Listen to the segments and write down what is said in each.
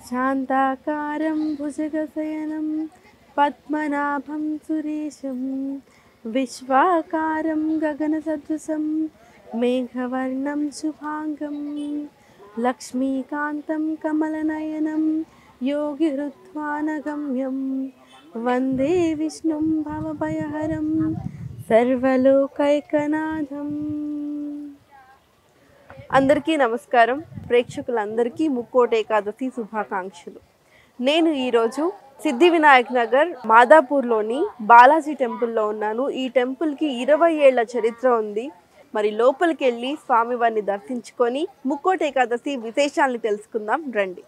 शान्ताकारं भुजगशयनं पद्मनाभं सुरेशं विश्वाकारं गगनसदृशं मेघवर्णं शुभांगं लक्ष्मीकान्तं कमलनयनं योगिहृद्ध्वानगम्यं वन्दे विष्णुं भवभयहरं सर्वलोकैकनाथम्। అందరికీ నమస్కారం. ప్రేక్షకులందరికీ ముక్కోటి ఏకాదశి శుభాకాంక్షలు. నేను ఈరోజు సిద్ధి వినాయక్ నగర్ మాదాపూర్లోని బాలాజీ టెంపుల్లో ఉన్నాను. ఈ టెంపుల్కి 20 ఏళ్ల చరిత్ర ఉంది. మరి లోపలికి వెళ్ళి స్వామివారిని దర్శించుకొని ముక్కోటి ఏకాదశి విశేషాలను తెలుసుకుందాం రండి.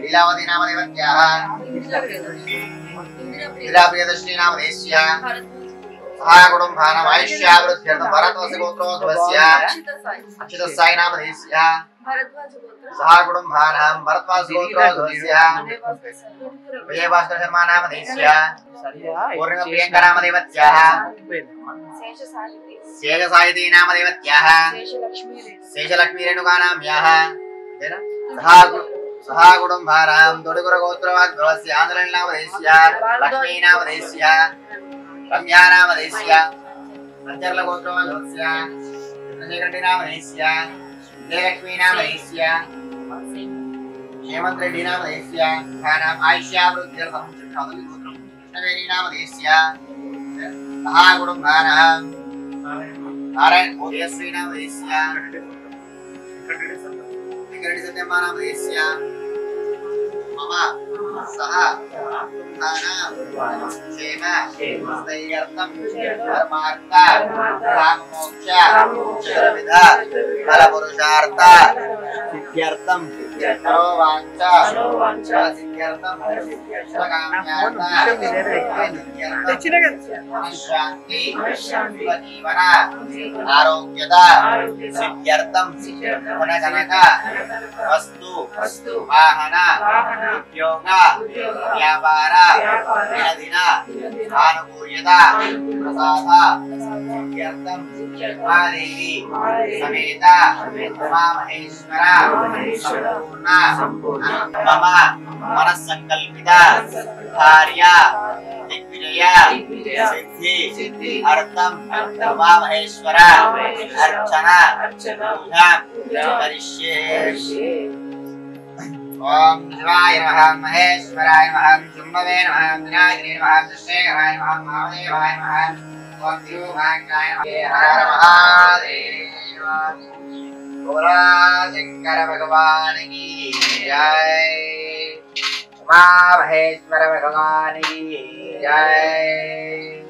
लीलावती नाम देवत्याः इंद्राप्रियदर्शिनी नाम देश्या सहाकुटुम्बानाम् आयुष्यावृद्ध्यर्थं भरद्वाज गोत्रोद्भवस्य अक्षितसाई नाम देश्या सहाकुटुम्बानां भरद्वाज गोत्रोद्भवस्य विजयभास्कर शर्मा नाम देश्या पूर्णिमा प्रियंका नाम देवत्याः शेषसाहिती नाम देवत्याः शेषलक्ष्मी रेणुका नाम्याः सहाकुटुम्बानां तोडिपुर गोत्रोद्भवस्य आंध्रनी नाम देश्या लक्ष्मी नाम देश्या रम्या नाम देश्या अंचर्ल गोत्रोद्भवस्य चंद्रशेखर नाम देश्या जयलक्ष्मी नाम देश्या हेमंत रेड्डी नाम देश्या नाम आयुष्यावृद्ध्यर्थं चक्रवर्ती गोत्रं कृष्णवेणी नाम देश्या सहाकुटुम्बानां नारायण भोजश्री नाम देश्या सत्यम्मा नाम देश्या मम सह क्षेम स्थैर्यर्थं धर्मार्थ काममोक्ष चतुर्विध फलपुरुषार्थ सिद्ध्यर्थं मनोवाञ्छ सिद्ध्यर्थं शान्ति जीवन आरोग्यता सिद्ध्यर्थं गुणजनक वस्तु वाहन उद्योग व्यापार दिनदिन आनुकूल्यता प्रसाद सिद्ध्यर्थं महादेवी समेत उमामहेश्वर संपूर्ण मम मनस्संकल्पित कार्य दिग्विजय सिद्धि अर्थम उमामहेश्वर अर्चना करिष्ये। ओम शिवाय नमः महेश्वराय नमः शुम्भवे नमः विनायकाय नमः दशेहाय नमः महादेवाय नमः ओम ध्रुवांगाय नमः हर हर महादेव। बोला शंकर भगवान की जय। उमा महेश्वर भगवान की जय।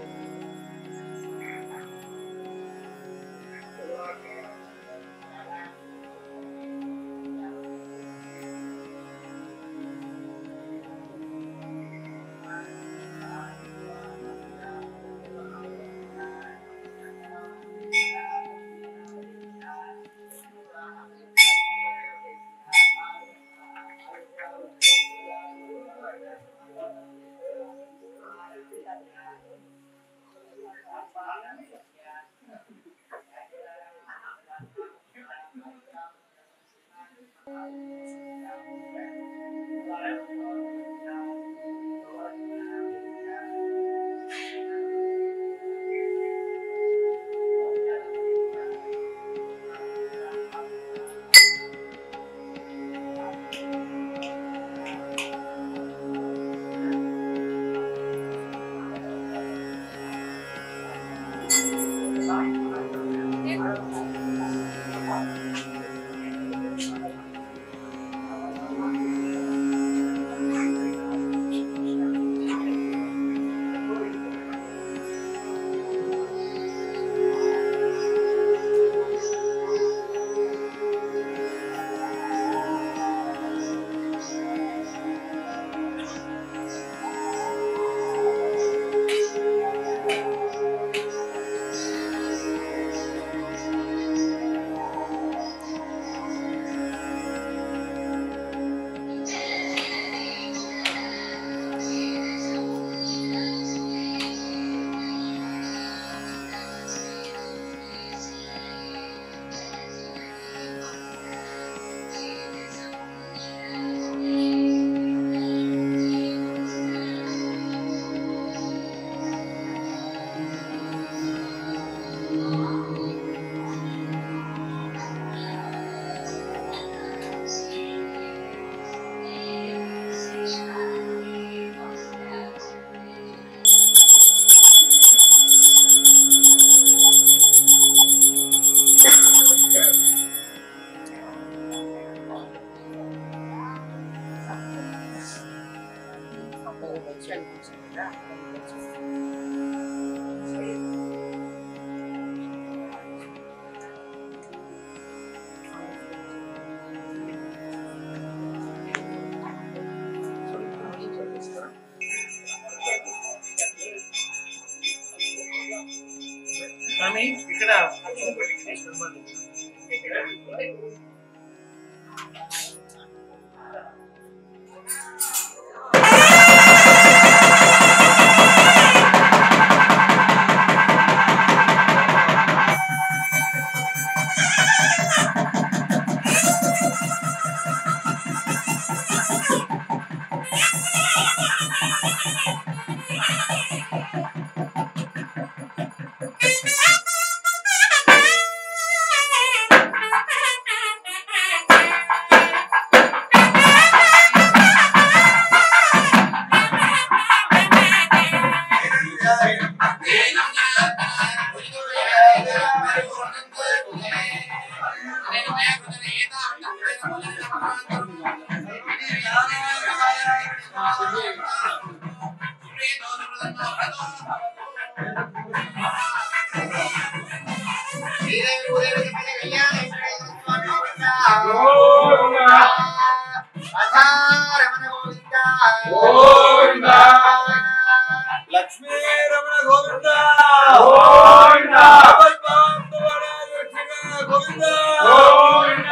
लक्ष्मी रमण गोविंद गोविंद गोविंद गोविंद।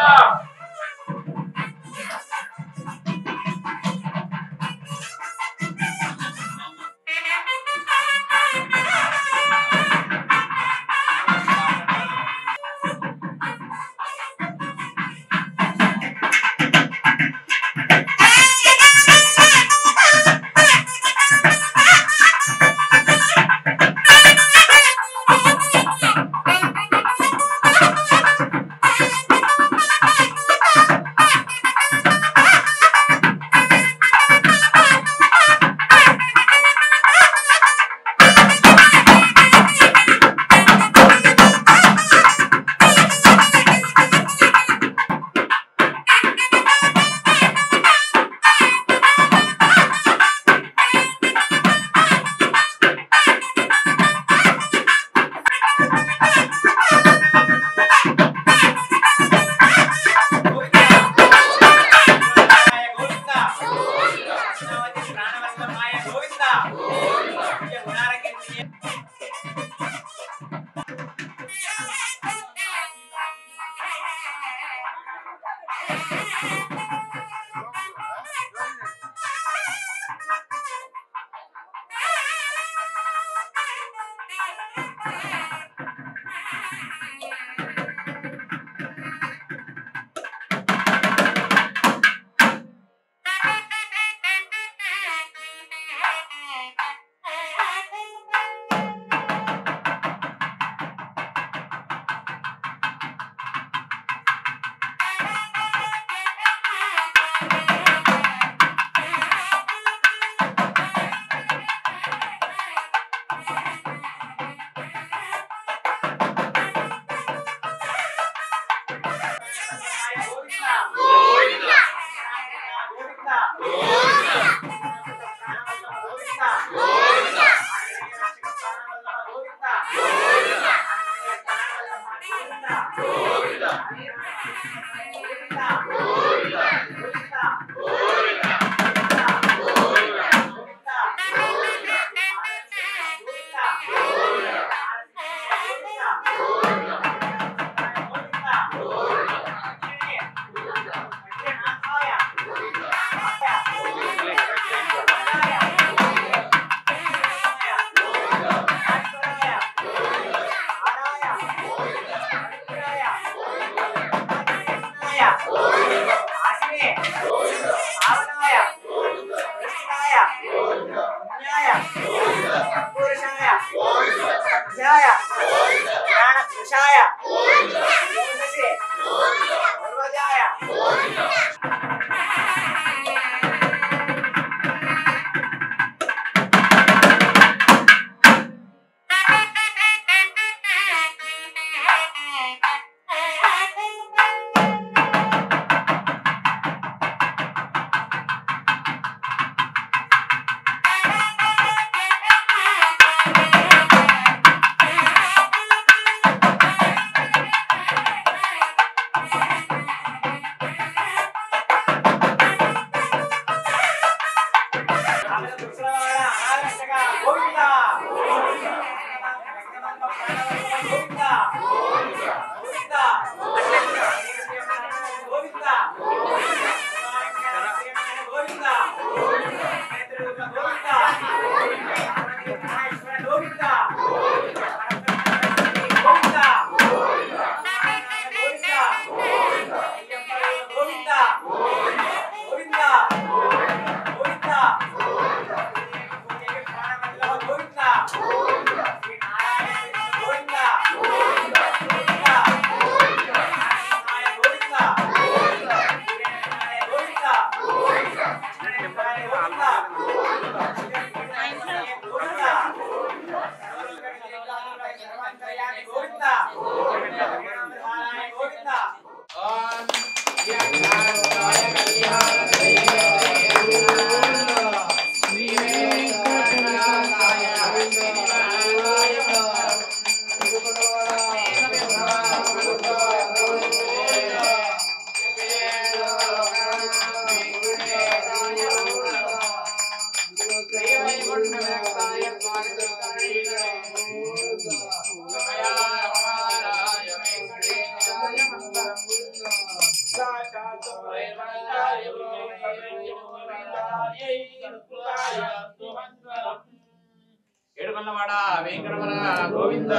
ఏడుకొండవాడ వెంకటరమణ గోవింద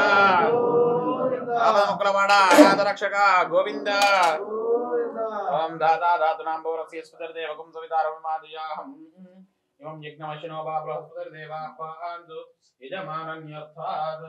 ఆపదముక్కులవాడ అనాథరక్షక గోవింద ఓం దాతా ధాతునాంబోరస్య స్ఫుటర్దేవకం సవితారవిమాదియాహం ఇమం యజ్ఞమశినో వా బృహస్పతిర్దేవాహ్వాంతు యజమానన్యర్థాత్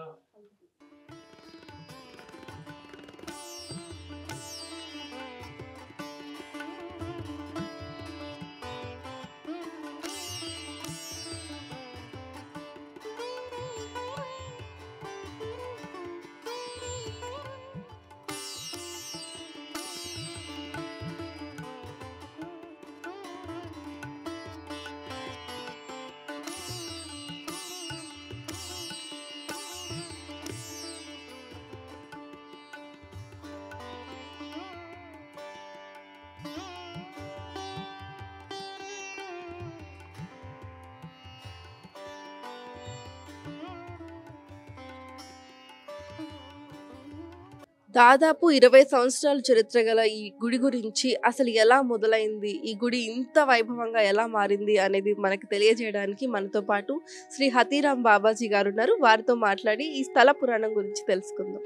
దాదాపు 20 సంవత్సరాల చరిత్ర గల ఈ గుడి గురించి అసలు ఎలా మొదలైంది, ఈ గుడి ఇంత వైభవంగా ఎలా మారింది అనేది మనకు తెలియజేయడానికి మనతో పాటు శ్రీ హతీరాం బాబాజీ గారు ఉన్నారు. వారితో మాట్లాడి ఈ స్థల పురాణం గురించి తెలుసుకుందాం.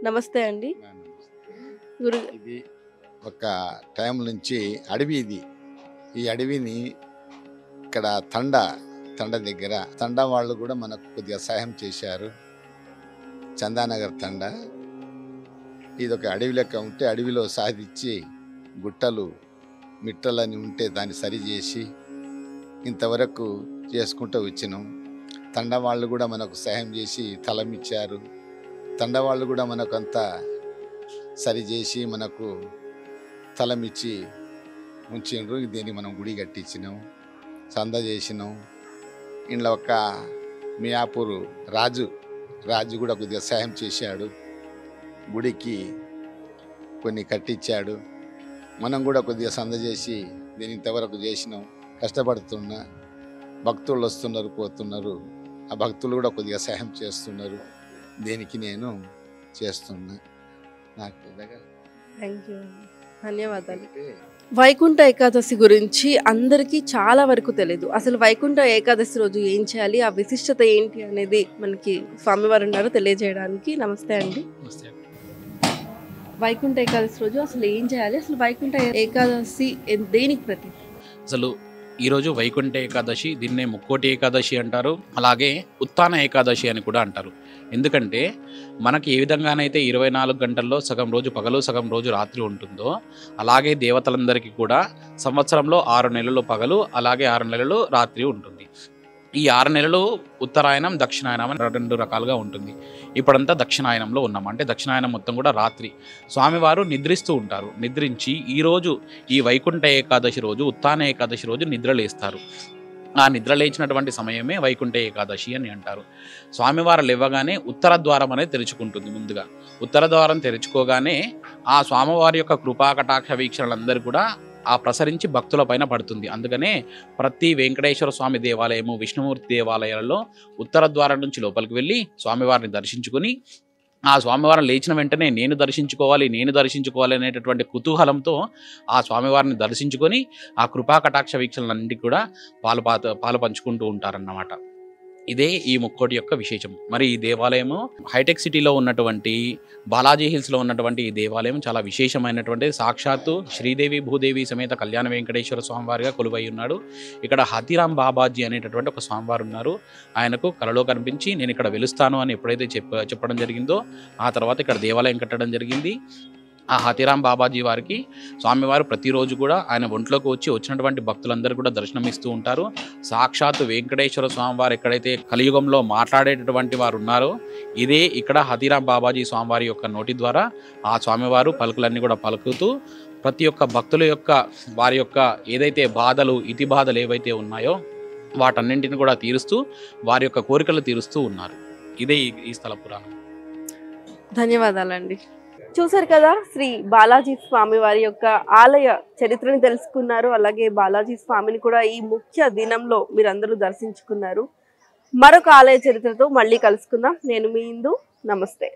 నమస్తే అండి. గురు ఇది ఒక టైం నుంచి అడవి ఇది. ఈ అడవిని ఇక్కడ తండ తండ దగ్గర. తండా వాళ్ళు కూడా మనకు కొద్దిగా సహాయం చేశారు. చందానగర్ తండ ఇది ఒక అడవి లెక్క ఉంటే అడవిలో సాధించి గుట్టలు మిట్టలని ఉంటే దాన్ని సరిచేసి ఇంతవరకు చేసుకుంటూ వచ్చినాం. తండ వాళ్ళు కూడా మనకు సహాయం చేసి తలం ఇచ్చారు. తండ వాళ్ళు కూడా మనకు అంతా సరిచేసి మనకు తలం ఇచ్చి ఉంచిండ్రు. దీన్ని మనం గుడి కట్టించినాం, సంద చేసినాం. ఇంట్లో ఒక మియాపూరు రాజు కూడా కొద్దిగా సహాయం చేశాడు. గుడికి కొన్ని కట్టించాడు. మనం కూడా కొద్దిగా సంద చేసి దీన్ని ఇంతవరకు చేసినాం. కష్టపడుతున్నా భక్తులు వస్తున్నారు, పోతున్నారు. ఆ భక్తులు కూడా కొద్దిగా సహాయం చేస్తున్నారు. దీనికి నేను చేస్తున్నా. నాకు థ్యాంక్ యూ, ధన్యవాదాలు. వైకుంఠ ఏకాదశి గురించి అందరికీ చాలా వరకు తెలియదు. అసలు వైకుంఠ ఏకాదశి రోజు ఏం చేయాలి, ఆ విశిష్టత ఏంటి అనేది మనకి స్వామివారు ఉన్నారు తెలియజేయడానికి. నమస్తే అండి. వైకుంఠ ఏకాదశి రోజు అసలు ఏం చేయాలి, అసలు వైకుంఠ ఏకాదశి దేనికి ప్రతి? అసలు ఈరోజు వైకుంఠ ఏకాదశి, దీన్నే ముక్కోటి ఏకాదశి అంటారు, అలాగే ఉత్థాన ఏకాదశి అని కూడా అంటారు. ఎందుకంటే మనకి ఏ విధంగానైతే 24 గంటల్లో సగం రోజు పగలు సగం రోజు రాత్రి ఉంటుందో, అలాగే దేవతలందరికీ కూడా సంవత్సరంలో 6 నెలలు పగలు అలాగే 6 నెలలు రాత్రి ఉంటుంది. ఈ 6 నెలలు ఉత్తరాయణం దక్షిణాయనం అని 2 రకాలుగా ఉంటుంది. ఇప్పుడంతా దక్షిణాయనంలో ఉన్నాం. అంటే దక్షిణాయనం మొత్తం కూడా రాత్రి స్వామివారు నిద్రిస్తూ ఉంటారు. నిద్రించి ఈరోజు ఈ వైకుంఠ ఏకాదశి రోజు ఉత్థాన ఏకాదశి రోజు నిద్రలేస్తారు. ఆ నిద్ర లేచినటువంటి సమయమే వైకుంఠ ఏకాదశి అని అంటారు. స్వామివారు లేవగానే ఉత్తర ద్వారం అనేది తెరుచుకుంటుంది. ముందుగా ఉత్తర ద్వారం తెరుచుకోగానే ఆ స్వామివారి యొక్క కృపాకటాక్ష వీక్షణలందరూ కూడా ఆ ప్రసరించి భక్తుల పైన పడుతుంది. అందుకనే ప్రతి వెంకటేశ్వర స్వామి దేవాలయము, విష్ణుమూర్తి దేవాలయాలలో ఉత్తర ద్వారం నుంచి లోపలికి వెళ్ళి స్వామివారిని దర్శించుకుని ఆ స్వామివారిని లేచిన వెంటనే నేను దర్శించుకోవాలి అనేటటువంటి కుతూహలంతో ఆ స్వామివారిని దర్శించుకొని ఆ కృపాకటాక్ష వీక్షణలన్నింటికి కూడా పాలు పంచుకుంటూ ఉంటారన్నమాట. ఇదే ఈ ముక్కోటి యొక్క విశేషం. మరి ఈ దేవాలయము హైటెక్ సిటీలో ఉన్నటువంటి బాలాజీ హిల్స్లో ఉన్నటువంటి ఈ దేవాలయం చాలా విశేషమైనటువంటి, సాక్షాత్తు శ్రీదేవి భూదేవి సమేత కళ్యాణ వెంకటేశ్వర స్వామివారిగా కొలువై ఉన్నాడు. ఇక్కడ హాతీరాం బాబాజీ అనేటటువంటి ఒక స్వామివారు ఉన్నారు. ఆయనకు కలలో కనిపించి నేను ఇక్కడ వెలుస్తాను అని ఎప్పుడైతే చెప్పడం జరిగిందో ఆ తర్వాత ఇక్కడ దేవాలయం కట్టడం జరిగింది. ఆ హాతీరాం బాబాజీ వారికి స్వామివారు ప్రతిరోజు కూడా ఆయన ఒంట్లోకి వచ్చినటువంటి భక్తులందరూ కూడా దర్శనమిస్తూ ఉంటారు. సాక్షాత్తు వెంకటేశ్వర స్వామివారు ఎక్కడైతే కలియుగంలో మాట్లాడేటటువంటి వారు ఉన్నారో ఇదే ఇక్కడ హాతీరాం బాబాజీ స్వామివారి యొక్క నోటి ద్వారా ఆ స్వామివారు పలుకులన్నీ కూడా పలుకుతూ ప్రతి ఒక్క భక్తుల యొక్క వారి యొక్క ఏదైతే బాధలు ఇతి బాధలు ఏవైతే ఉన్నాయో వాటన్నింటిని కూడా తీరుస్తూ వారి యొక్క కోరికలు తీరుస్తూ ఉన్నారు. ఇదే ఈ స్థల పురాణం. ధన్యవాదాలండి. చూసారు కదా, శ్రీ బాలాజీ స్వామి వారి యొక్క ఆలయ చరిత్రని తెలుసుకున్నారు. అలాగే బాలాజీ స్వామిని కూడా ఈ ముఖ్య దినంలో మీరందరూ దర్శించుకున్నారు. మరొక ఆలయ చరిత్రతో మళ్ళీ కలుసుకుందాం. నేను మీ ఇందు. నమస్తే.